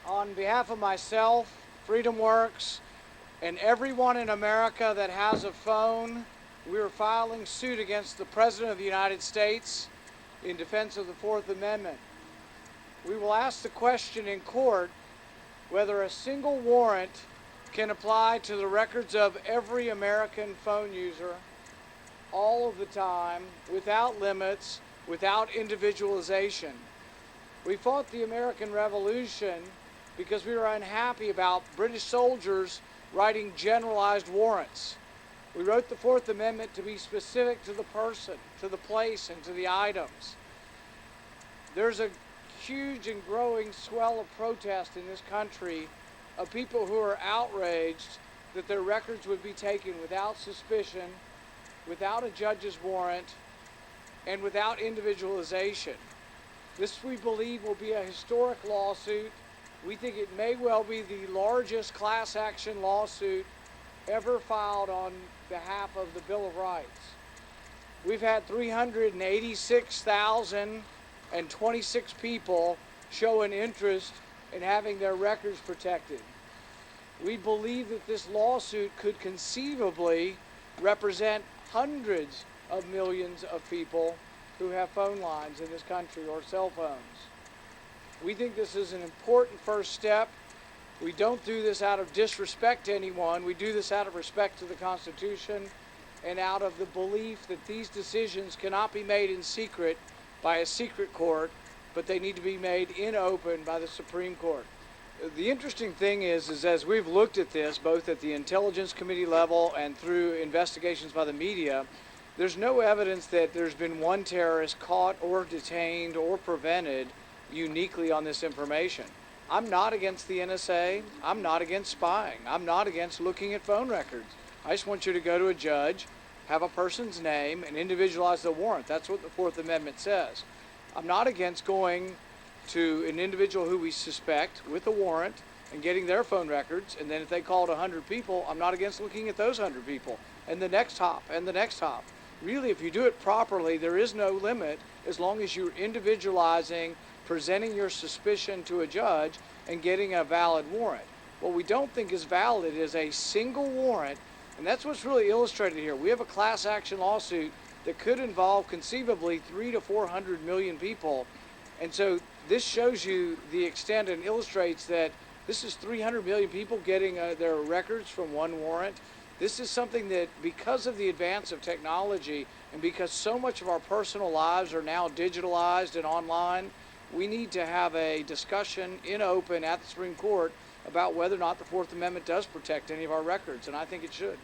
On behalf of myself, FreedomWorks, and everyone in America that has a phone, we are filing suit against the President of the United States in defense of the Fourth Amendment. We will ask the question in court whether a single warrant can apply to the records of every American phone user all of the time, without limits, without individualization. We fought the American Revolution because we were unhappy about British soldiers writing generalized warrants. We wrote the Fourth Amendment to be specific to the person, to the place, and to the items. There's a huge and growing swell of protest in this country of people who are outraged that their records would be taken without suspicion, without a judge's warrant, and without individualization. This, we believe, will be a historic lawsuit. We think it may well be the largest class action lawsuit ever filed on behalf of the Bill of Rights. We've had 386,026 people show an interest in having their records protected. We believe that this lawsuit could conceivably represent hundreds of millions of people who have phone lines in this country or cell phones. We think this is an important first step. We don't do this out of disrespect to anyone. We do this out of respect to the Constitution and out of the belief that these decisions cannot be made in secret by a secret court, but they need to be made in open by the Supreme Court. The interesting thing is as we've looked at this, both at the Intelligence Committee level and through investigations by the media, there's no evidence that there's been one terrorist caught or detained or prevented uniquely on this information. I'm not against the NSA. I'm not against spying. I'm not against looking at phone records. I just want you to go to a judge, have a person's name, and individualize the warrant. That's what the Fourth Amendment says. I'm not against going to an individual who we suspect with a warrant and getting their phone records, and then if they called 100 people, I'm not against looking at those 100 people, and the next hop, and the next hop. Really, if you do it properly, there is no limit as long as you're individualizing, presenting your suspicion to a judge, and getting a valid warrant. What we don't think is valid is a single warrant, and that's what's really illustrated here. We have a class action lawsuit that could involve conceivably 300 to 400 million people, and so this shows you the extent and illustrates that this is 300 million people getting their records from one warrant. This is something that, because of the advance of technology and because so much of our personal lives are now digitalized and online, we need to have a discussion in open at the Supreme Court about whether or not the Fourth Amendment does protect any of our records, and I think it should.